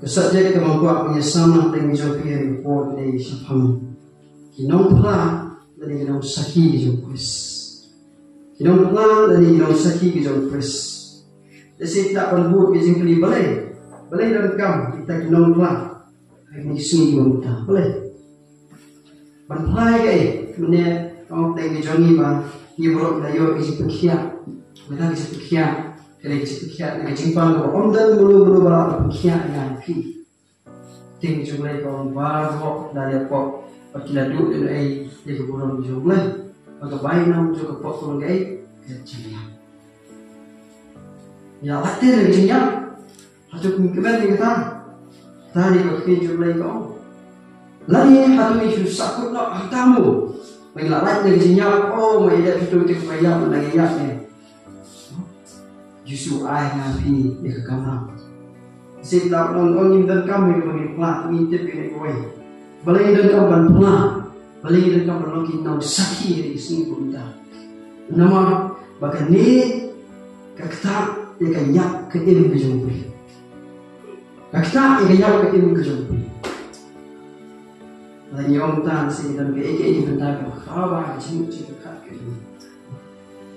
Kesaja kita membuat punya sama dengan Jopi yang report dari Syafam. Kinong pula dari kinong saki di Jopres. Kinong pula dari kinong saki di Jopres. Jadi tak perlu bijing kali balai dan kam kita kinong pula. Ini sini kita balai. Bantai ke mana orang tengah jongi ba, ni berok dayo isi pekia, kita isi pekia. Kalau kita kiat dengan jingpang, kalau dan bulu balap kiat dengan pi, ting jumlah kaum baru dari apa perkila dulu dari dia keburung jumlah, atau bayi nam juga potong gay kecilnya. Ya latih lagi jingnya, atau kemungkinan kita tadi pergi jumlah kaum, lagi hatu isu sakut nak hatamu, mengelat lagi jingnya, oh mereka itu bayar lagi yaknya. Justru ayah nabi dia kekamar. Setelah orang dan kami bagi pelat ngintip ini kau. Balai dan kau bantulah, balai dan kau berlaki nau sakit di sini pun dah. Nama bagai ni kakak dia kanyak ke ilmu kejumpi. Kakak dia kanyak ke ilmu kejumpi. Lagi orang tan sini dan ke ini bentar kau apa cuma kakak ke ini.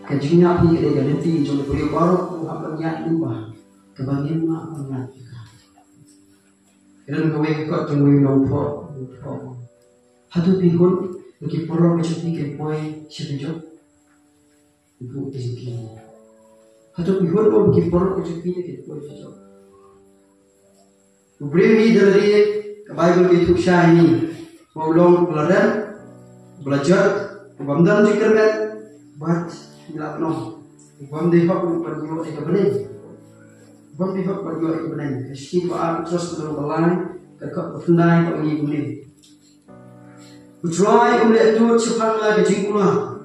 Kejunya ni kita ganti jom boleh baru apa niat lupa kebagian mak mengat kita. Kerana kau ikut tunggu nombor, hatu pihun bagi porok kecuali kepoi sebujur ibu izin. Hatu pihun mau bagi porok kecuali kepoi sebujur. Beri dari Bible itu syahini, mau long belajar, bamdan jikirkan, buat Bila no, bom dihok perjuang itu benar. Bom dihok perjuang itu benar. Meski doa terus berjalan, kakak berfundai kau ini boleh. Ucai umrek tu cepat lagi jingkulah.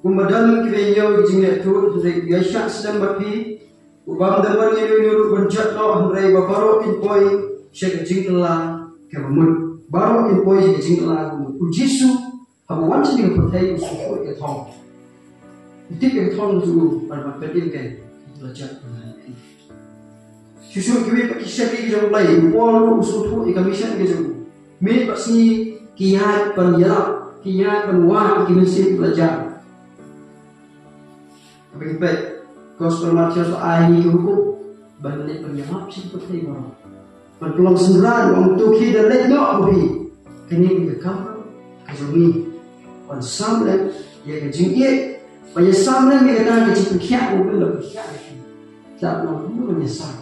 Umadan kibenyo jinglet tu dari biasa sedang berpi. Ubam dapat nyuruh berjat no hari babaro inpoi syek jingklah kebun. Baro inpoi jingklah ujisu. Habuan sedang percaya usul ke thong. Itu yang thong tu pada penting kan belajar mengenai. Susu kami pakai syekh jom lain. Walaupun usul tu ikamishan ke jom. Mei pasti kiat penjelak, kiat penuah ikamishan belajar. Apa kita gospel Matius ini hukum balik penjelak seperti mana. Berpeluang sembilan untuk kita lihat apa kini kita kamu kazumi. Pensamlan dia kejengit. Penyesalan dia kata kecil kiat mungkin lebih kiat. Tak mahu menyesal.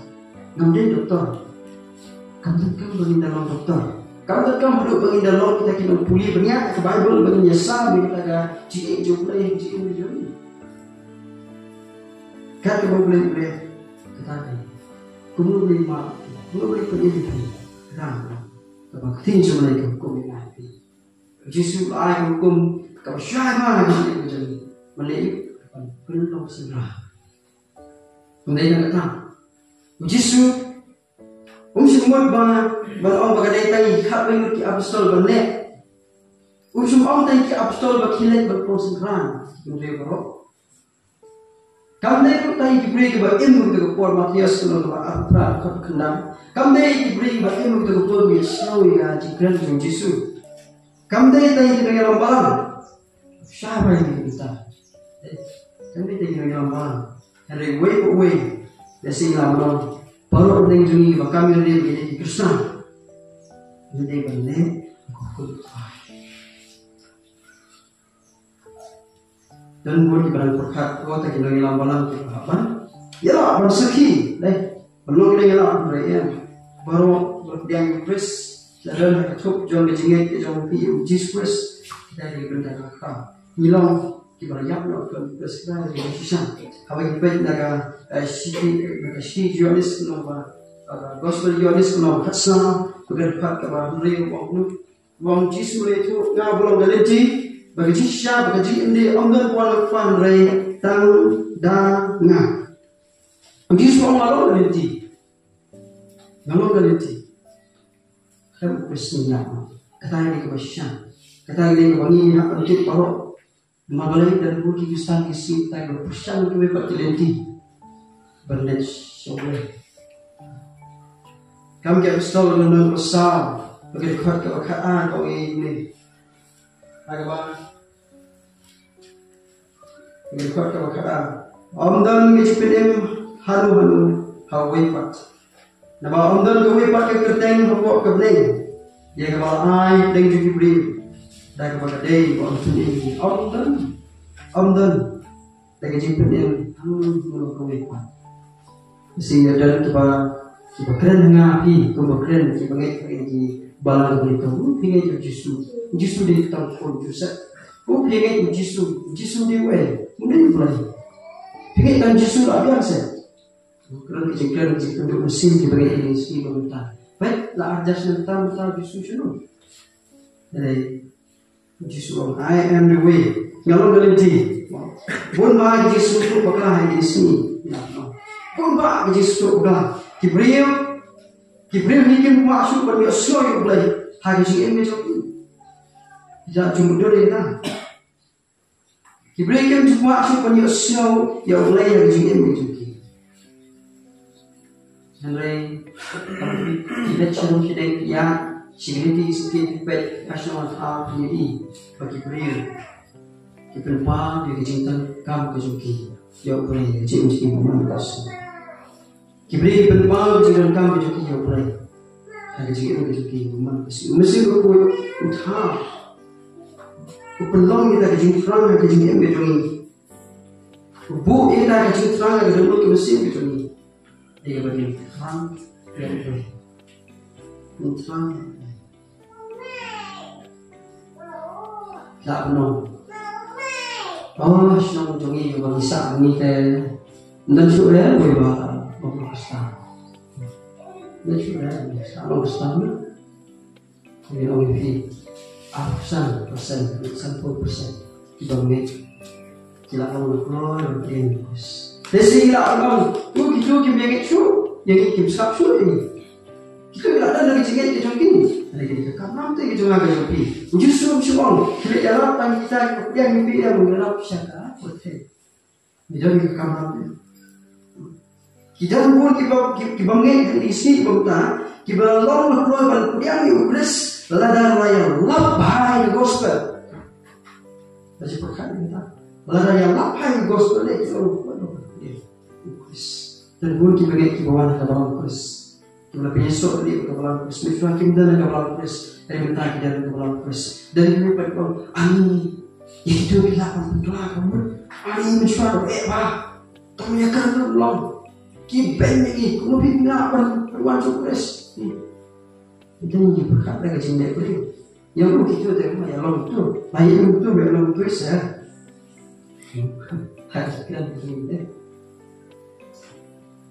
Kemudian doktor, kamu bagi dalam doktor. Kamu duduk bagi dalam kita kena pulih banyak ke Bible bagi menyesal kita ke cik jumlah cik. Kan kamu boleh kata kamu boleh mak, kamu boleh pergi kan? Kamu tinggal mereka hukum yang ada. Yesus ayat hukum kamu syaitan jadi Melayu belum segera. Kemudian kata, Yesus, semua orang bagai tadi hak mengerti apostol bernet. Orang tadi apostol berkilat berprosegran. Kemudian berok. Kamu tadi diberi kepada ilmu kepada Matius kalau kepada Abra kepada kendam. Kamu diberi kepada ilmu kepada Yesus ya jikran Yesus. Kamu tadi diberi lembaran. Siapa yang kita? Kami tinggal dalam malam. Hari way, dasi lawan. Baru orang jungi bakam yang dia jadi Krishna. Jadi benar, aku dan buat barang perkat. Kau tak tinggal dalam malam apa? Ya, bersaki. Belum lagi lah mereka. Baru yang Chris, dan ketuk jom dijingat jom pi Jesus dari benda kakak. Hilang. Kita lihat nak bersekolah di Malaysia. Apa kita nak si Johannes nama gospel Johannes nama Hasan berdekat kepada mereka wang Yesus itu ngah belum daliti bagi Yesus bagi ini ambil kuala fan rey tang dan ngah. Yesus orang malu daliti. Kita bersekolah. Kata ini kebahagiaan. Kata ini kebangi nak berjit parok. Magalay dan bukti Kristen isi tayo berpesan kami patilenti bernet soble. Kami ke pistol nang besar bagi kuat ke bakaan kau ini. Agak bagi kuat ke bakaan. Amdan ke cipetem halu hawai pat. Nama amdan ke hawai pat ke kerteng hawak ke bleng. Dia ke balai deng juki beri. Dah ke bagadei kau ini. Amdan lagi cipetem halu hawai pat. Sehingga dalam kita keren ngapi, kita keren kita ngai di balang kita, pingai tu jisu di tampon jusak, pingai tu jisu di way, mungkin boleh. Pingai tan jisu apa biasa? Keren kita untuk mesin kita ini sih berita. Baik, lah ada sentam jisu sunu. Jadi jisu I am the way. Kalau dalam ti, pun mah jisu tu pakai di sini. Pun mah jisu tu pakai. Kibril ni kim masuk pada slow yang boleh hari ini joki. Jangan cuma dulu dah. Kibril kim masuk pada slow yang boleh hari ini joki. Henry, kita cuma kita yang security state pet national art ini bagi Kibril. Kibril pun dia cinta kamu joki. Yang boleh joki mana Kibril penpal jangan kami joki yang boleh. Ada juga joki rumah mesti aku utah. Upelong kita kerja terang kerja yang berjoni. Bu kita kerja terang kerja mulut mesti berjoni. Dia bagi terang berjoni. Terang. Tak benar. Oh, senang joki yang bagi sah ni ke. Dan sudah boleh Pakistan. Natural, kalau Pakistan ni, orang ini 100% dibanding kita orang keluar dari Inggris. Jadi kita orang tu kita yang itu, yang kita sabsu ini. Kita ada lagi cakap macam ni. Lagi kita kamu tu kita orang kerja. Justru semua kita jalan kita yang mengelak siapa betul. Jadi kita kamu. Kita pun kita bangun di sini kita long keluar dari Inggris ladang raya lapai gospel. Macam perkara kita ladang raya lapai gospel itu Inggris. Dan pun kita bangun kita bawa ke dalam Inggris. Kita besok di dalam Inggris. Kita kita dalam Inggris. Dari kita kita dalam Inggris. Dari kita berkata ani itu kita akan berdoa kamu ani mencuat kamu ya kan belum. Kipen ni, kamu pindah apa peruan sukses. Itu ni berkata ke cinta beliau. Yang begitu tengok yang long tu, lain tu belum tu sah. Hakikat begini.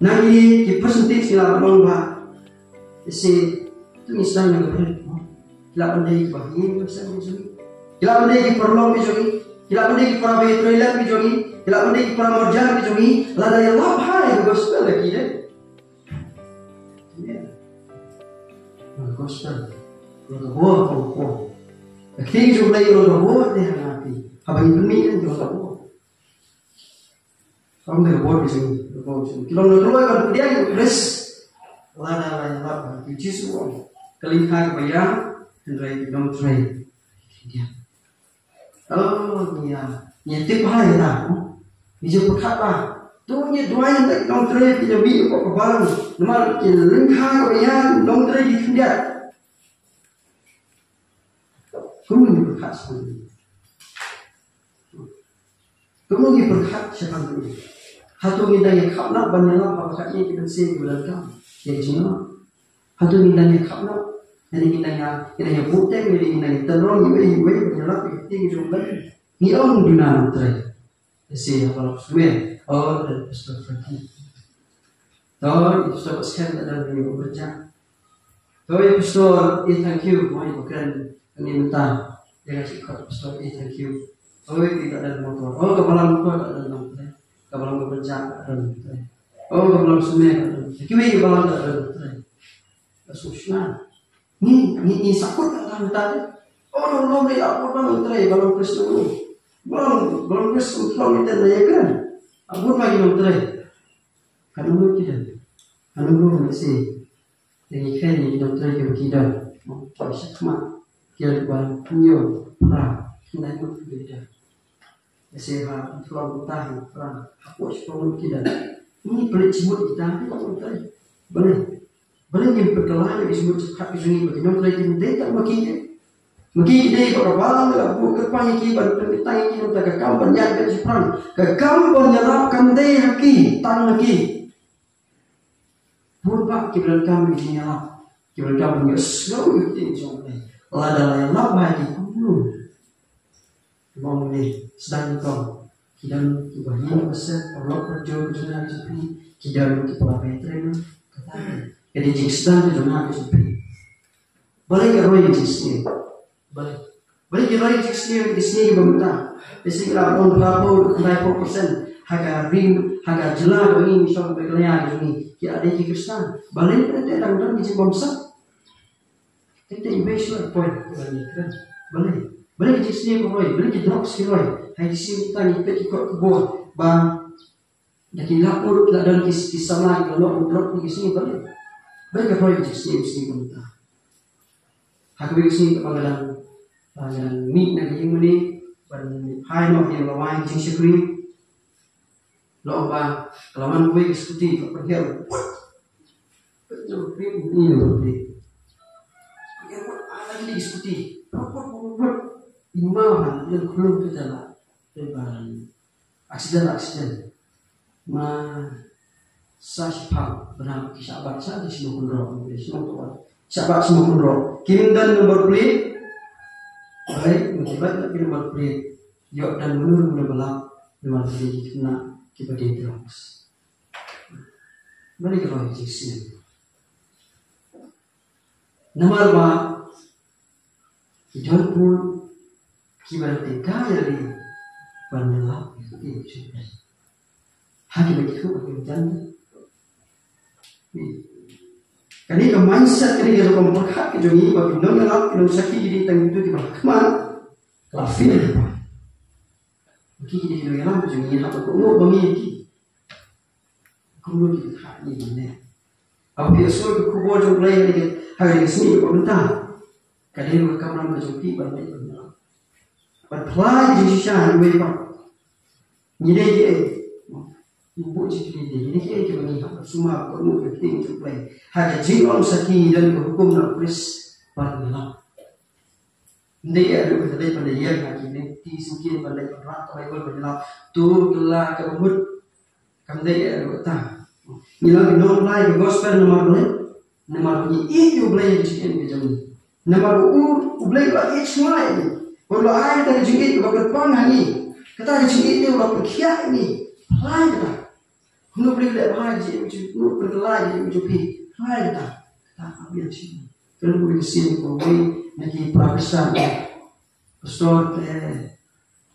Nanti kita sentit sila long bah. Si tu Islam yang berbeda. Kita pandai bahagia bersama juga. Kita pandai perlong juga. Kita pandai para betrayal juga. Kita pandai para marjan juga. Lada yang lapar gospel lagi deh. Gospel. Yang kau. Akhirnya juga yang kau deh nanti. Habis itu ni yang kau. Kamu dah buat macam ni. Kalau nak keluar kalau dia Inggris, lada yang lapar. Itu semua. Kelihatan bayar, hendak don't try. Dia. Oh dia. Yang tiap hari dah. Dia berkata. Tu ni dua yang tak long tray kita beli kok barang. Nomor kita lengkap yang long tray di dia. Kamu berkat sekali. Kamu berkat siapa dulu? Hatu kita yang kapnak banyak apa katnya kita sih belakang. Jadi cuma hatu kita yang kapnak. Jadi kita yang putih, jadi kita yang terong, jadi penyelap kita yang jumlah. Ni orang dunia tray. Jadi apa semua. Oh, dan pastor Frankie. Tahu itu sebab sekarang ada yang bekerja. Tahu ya pastor, thank you. Mau bukan ini mentah. Dia kasih kat pastor, thank you. Oh, tidak ada motor. Oh, kepala motor ada motor. Kepala bekerja ada motor. Oh, kepala semua ada motor. Kini kepala ada motor. Susah. Ni sakut tak tadi. Oh, no beri apa motor. Kalau Kristus belum Kristus belum kita kan. Abu lagi nonton, kalau tidak, kalau masih Dengan kini kita terjadi kita, kita sama kita buat punya perang, kita itu berbeda. Saya selalu tahu perang, aku sepuluh kita. Ini boleh cimut kita, boleh yang berkelah lagi semut hak sungai bagi non terjadi tidak maki dia berbalang lah bukan pagi kiban permintaan kita tak kekam banyak dari perang kekam menyerapkan dia lagi tan lagi Purba kibran kami di nyala, kibran kami nggak selalu itu sampai. Lada yang lama di kubur. Mau nih sedang kau, kidan kibahnya besar, perlu perjuangan dengan sepi, kidan kepala petrem, kata. Jadi jika sedang dengan sepi. Balik ke roy di sini, balik ke roy di sini berminta. Di sini lah on berapa 94%. Haga ring, haga jelas ini misal berkelaya ini, kita ada di Kristen. Balik kita dalam di bangsa. Kita investment point balik di sini beroi, balik di drop siroi. Hai di sini kita ni peti kok kebor, bang. Jadi lapor kita dalam kisah lagi kalau drop di sini balik ke beroi di sini kita. Haga di sini kepada dan meet nanti ini, dan hai no yang lawan jenis sekali. Lomba kelaman gue diskusi perhel betul ini lebih yang ada di diskusi imaman dan belum ke dalam lebaran aksiden saspa benar kisah baca di semua pondok di semua tuan sahabat semua pondok kirim dan nomor plate baik mengibat tapi nomor plate yuk dan menurun belak nomor plate kena kita di terus. Mari kita lihat sini. Nomor 2, kita pun kita tinggal di bandar itu. Hakim itu hakim jangan. Kali mindset ini kalau kamu berhak itu ni bagi nolak itu sakit jadi tang itu kita kemana? Kafir. Mungkin kita hidup yang lama jadi apa kau bangi kau kita hak ni mana? Apa biasa kau buat jom lain ni hari ini kau minta. Kadang kau kamu nak jumpi banyak banyak. Apply di sini mereka. Ni dia ibu jadi dia ni dia cuma ni semua kau mau penting jom lain. Hari jiwa sakit dan hukum nak pres banyak. Dia ada kata pada yang lagi nanti sungkin pada orang Bible berjelas tu gelar kebut kami dia ada kata ni lagi non lain gospel nama punya itu boleh jadi macam nama boleh lah itu semua ini kalau ada dari jadi kalau berpang ni kata dari jadi itu orang berkiat ni lain lah kalau boleh lihat haji macam berkelai macam pi lain lah tak apa sih kalau boleh sini kau nanti prabesan pastor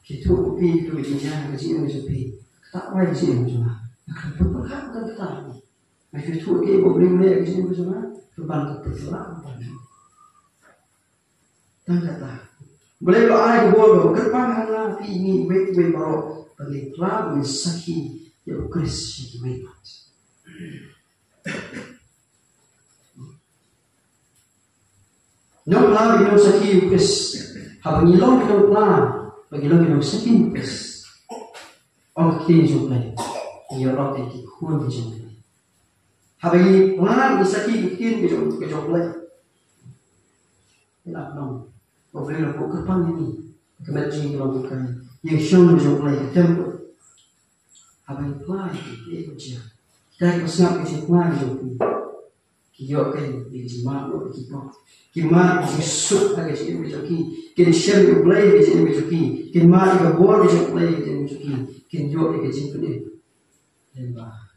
kita upi itu bicara kecil macam ni tak baik sih macam mana berkat kan kita macam tu ke boleh kecil macam mana terbantu terserah tanda tak boleh berada bodoh kepanjangan ini wait baru bagi club misaki ya Kristus wait no lagi no saki Kristus habang ilong kita plan bagi ilong kita sakin pes orang kita jumlah ia orang kita kuat jumlah habang plan sakin kita jumlah tidak nong boleh lakukan kepang ini kemudian kita lakukan yang syong jumlah tempo habang plan kita kerja kita kesap kita plan jumlah kita kan di jemaah kita Kima Yusuf lagi sini berjoki, kini Shem Ublay lagi sini berjoki, kini Mari Gabor lagi sini berjoki, kini Jo lagi sini berjoki. Lembah,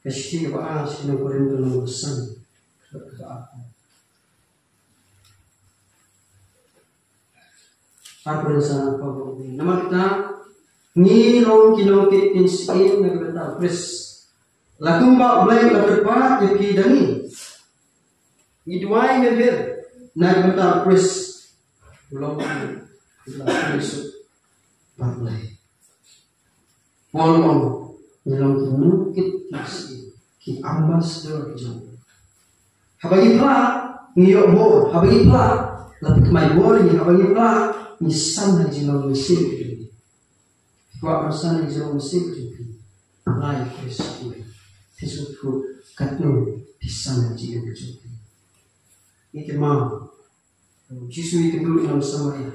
kasih apa sih nak beri dulu pesan kepada aku. Apa rencana kau ini? Nama kita ni long kino ke inskin nak beritahu pres. Lakum ba blay lakupa yaki dani idwai ngir na bentar pres belum la pres ba blay molong Nilang kinukit nasi ki ambassador jom. Habagi pla ngiyok bo, habagi pla lapit mai boli, habagi pla nisan na jinong mesin. Kwa arsan na jinong mesin jupi. Lai Kristu. Tisuku katnu pisan na jinong jupi. Ike mau. Jisu ike dulu dalam Samaria.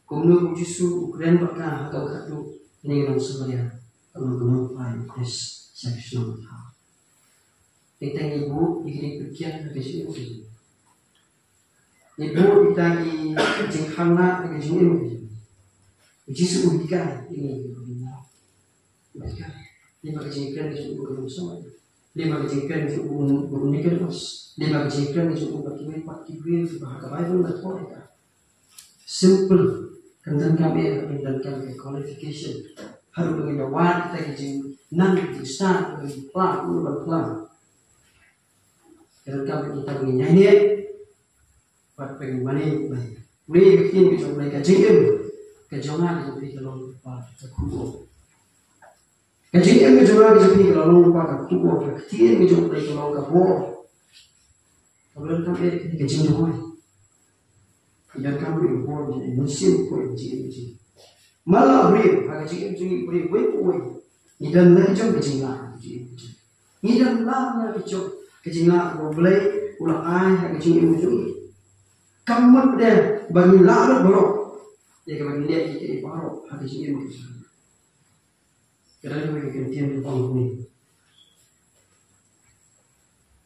Kumnu Jisu keren baka atau katnu ini dalam Samaria. Kalau belum Lai Kristu seksyon ha. Kita ibu ikut perkian ke sini. Ibu kita di jengkana ke sini. Jisu ubikan ini. Ubikan. Lima kejengkelan itu bukan sama. Lima kejengkelan itu bukan nikah mas. Lima kejengkelan itu bukan kibai pak kibai bahasa Bible dan Torah. Simple. Kandan kami kandan kami qualification. Harus mengenai wad kita kejeng nan kejeng start mengenai pelan ulang pelan. Kalau kita ingin nyanyi, pada pengen mana baik. Boleh bikin kita mulai kajian, kejongan kita beri kalau lupa kubu. Kajian kejongan kita beri kalau lupa kubu. Kajian kita beri kalau kubu. Kalau kami kajian juga, tidak kami buat musim pun kajian. Malah beri, kajian beri buat. Tidak lagi kajian kajian. Tidak lagi kajian. Kecinglah boleh ulang ayah kecing itu. Kamu pada bagi lalu borok. Dia bagi dia kita borok hati sini itu. Kerana mereka kentian di bawah ini.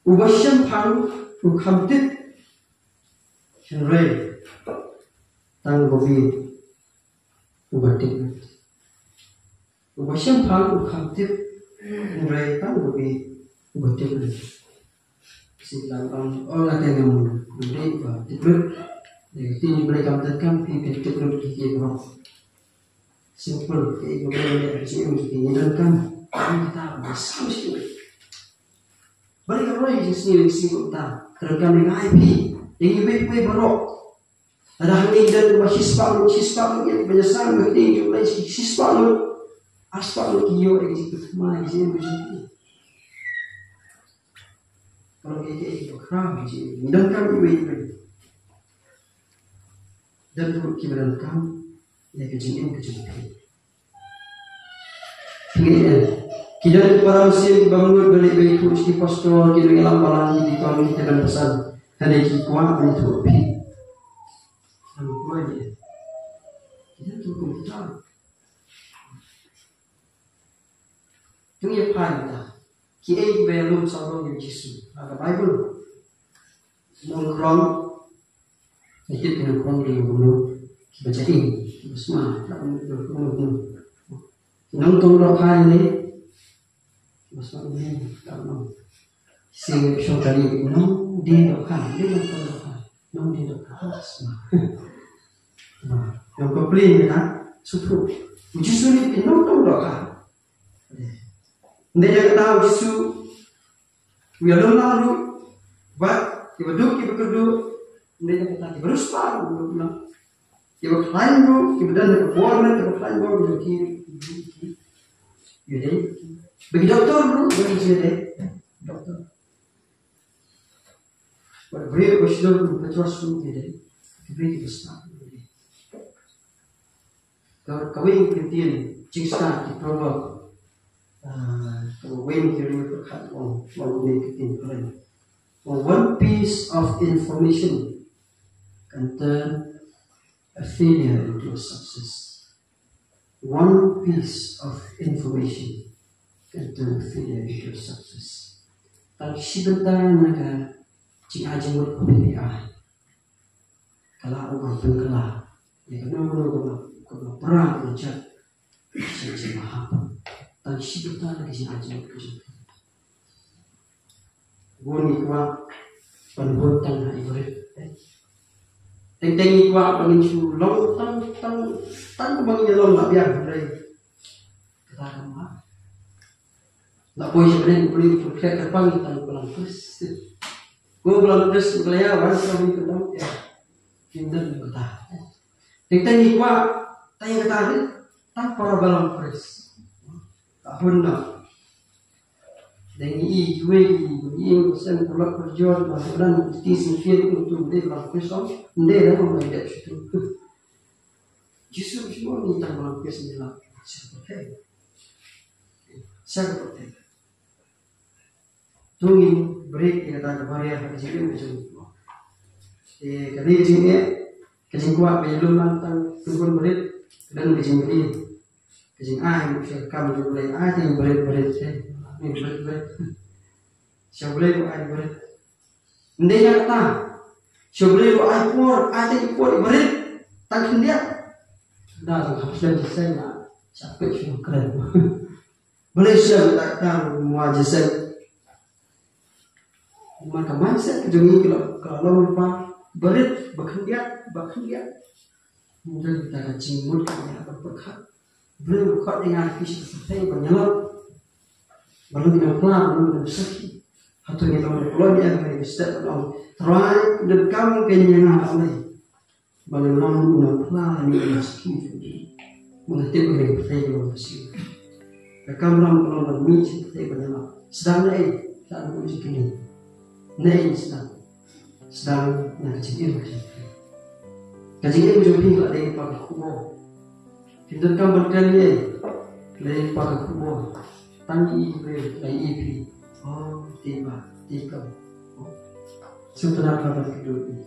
Ubahsyam pang ukhamtit henry tang govi ubatik. Ubahsyam pang ukhamtit henry tang govi ubatik. Silang orang yang memberi tidur, jadi mereka mengatakan pimpin tidur di bawah. Simple, kita boleh berjumpa di dalam kita bersama sekali. Balik orang yang sendiri simple tak, kerana kami IP, yang baik-baik berok. Ada hal ini dan sispa yang penyesalan begini jumlah sispa aspal kiyo yang ikut mana sih begini. Kalau kita itu kerang sih, dan kami baik-baik. Dan untuk kibaran kami, ya kejadian. Kemudian, kita para muslim bangun balik-balik kurus di pastor, kita ngelam malam di kami kita dan pesan. Ada kuat itu api. Lalu kuatnya, kita cukup kita. Itu yang paling kita belum sama dengan Yesus. Ada Bible. Nongkrong, sedikit nongkrong di gunung. Kita cari, kita semua tak gunung. Nongkrong rohani ini, kita semua ini tak nong. Sing syukari nong di rohani, di nongkrong rohani, nong di rohani semua. Yang kepelin kita, suku. Yesus ini nongkrong rohani. Dia tahu Yesu, dia lalu, buat dia berduk, dia berduk, dia kata dia beruspa, dia bilang, dia berklaim dulu, dia berdan, dia berbuat, dia berklaim dulu, dia kiri, jadi, bagi dokter dulu, bagi jadi dokter, beri bersyukur dulu, berterus dulu, jadi, beri beruspa, kalau kawin kentian, cincta di prolog. When you look at one piece of information can turn a failure into a success. One piece of information can turn a failure into a success. Tak sebentar mereka jika jemput PPI, kalau orang penggelar, ya kalau perang macam sejauh tak sebentar lagi jemput kerja. Guni kuat penhutan ibarat. Teng-tengi kuat pengincu long tang kembangnya long tak biar dari kata kamu. Tak boleh sebenarnya boleh berkait terbang tang pelan terus. Gua pelan terus kelihatan kami ketemu ya. Kinder kata. Teng-tengi kuat tanya kata tang para balang terus. tahun nak dengan iwe ini sen pulak berjuang bahkan di sini untuk dia lakukan dia dah mengajar itu justru semua ni tak melakukan sendiri seperti tunggu break kita tak kemarin hari ini macam kali ini kejing kuat belum lantang tunggu break dan kejing beri kejing mungkin kamu juga boleh yang break ini break siapa boleh break ini yang kata siapa boleh pur yang pur break tak dia dah harus jadi saya capek semua keren boleh siapa tak tahu mau jadi maka mindset kejungi kalau lupa berit bekerja kemudian kita cimut kami akan berkat belum berkat dengan visi seperti penyelap baru kita pelan belum sakit atau kita kalau dia akan bisa try dan kami kenyang oleh baru pelan ini sakit mengerti bagaimana seperti belum bersih dan kami belum misi seperti penyelap sedang saat uji kini Nei sedang nak kecil macam ni tak ada pakai kubur. Kita kan berkali lagi pakai kubur. Tangki lagi EP. Oh tiba. Sebenarnya pada hidup ini.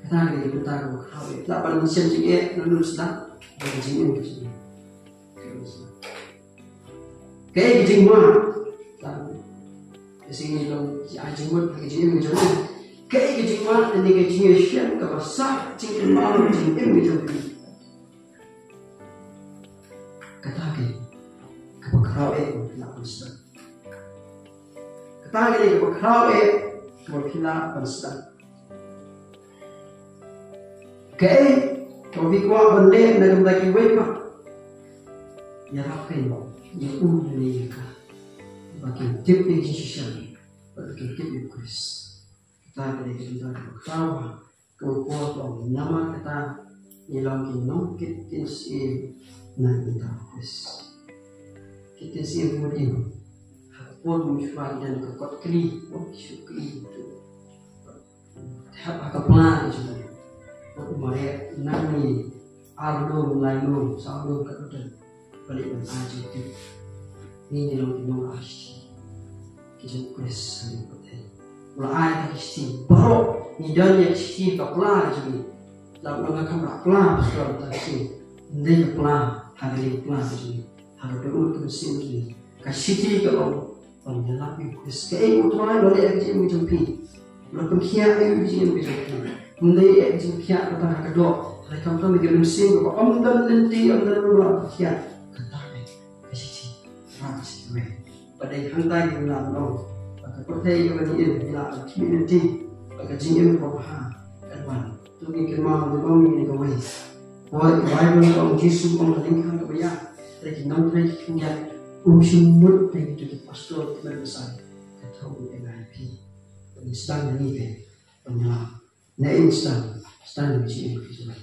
Kita kau tak pada mesin cikgu lalu sedang berkecil macam ni. Kayak kecil mana? Di sini lo jemput kejadian macam ni. Kayak kejadian ini kejadian siapa kebasar cingin malu cingin macam ni. Kata ke kebakarau nak bersih. Kata ke kebakarau kebakilah bersih. Kayak kebikuah benda nak kembali wepa. Ya rapi ya ni ka. Bagi tip yang sosial, bagi tip yang kuis, kita kita berkata kekuatan nama kita hilang kinong kita si nak kita kuis, kita si kemudian pun muncul dan kekuat kli, syukri itu, tahap akaplan itu, mereka nani arlo lainu sabdo kemudian balik mengaji itu. Ini dalam kimia asy, kita kulis seperti mulai dari baru ni dan yang sih kaplan jadi, dalam mengangkat kaplan sekarang tadi, ni kaplan hari jadi, hari berurut mesin jadi, kasih kalau penjelap kulis, kayak utama boleh aja macam ni, belum kiat aja macam ni, mulai aja kiat kata kedua, hari kamu mikir mesin, kalau dan nanti belum kiat. Pada hantar yang lalu, pada percaya yang ini bila community, pada jiran berbahaya, kawan, tu mungkin mahu ini kawai. Bible orang Yesus orang lingkar kebaya, lagi nampak punya unsur yang itu pastor berbesar, tahu dengan IP, instan ini kan, penyelam, na instan, instan macam ini.